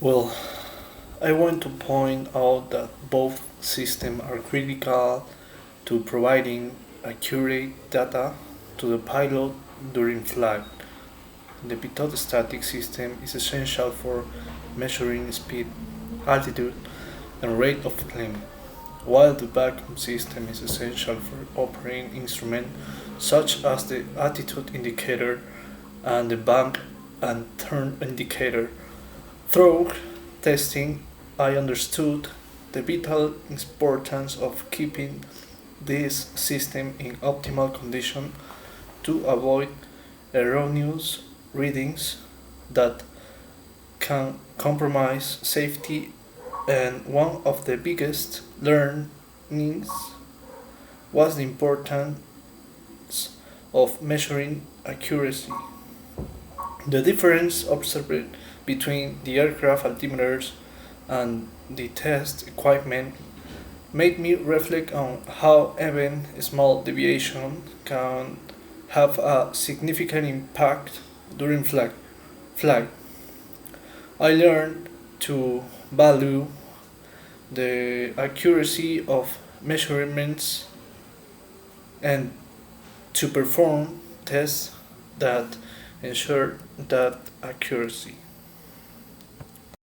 Well, I want to point out that both systems are critical to providing accurate data to the pilot during flight. The pitot static system is essential for measuring speed, altitude, and rate of climb, while the vacuum system is essential for operating instruments such as the attitude indicator and the bank and turn indicator. Through testing, I understood the vital importance of keeping this system in optimal condition to avoid erroneous readings that can compromise safety, and one of the biggest learnings was the importance of measuring accuracy. The difference observed between the aircraft altimeters and the test equipment made me reflect on how even a small deviation can have a significant impact during flight. I learned to value the accuracy of measurements and to perform tests that ensure that accuracy.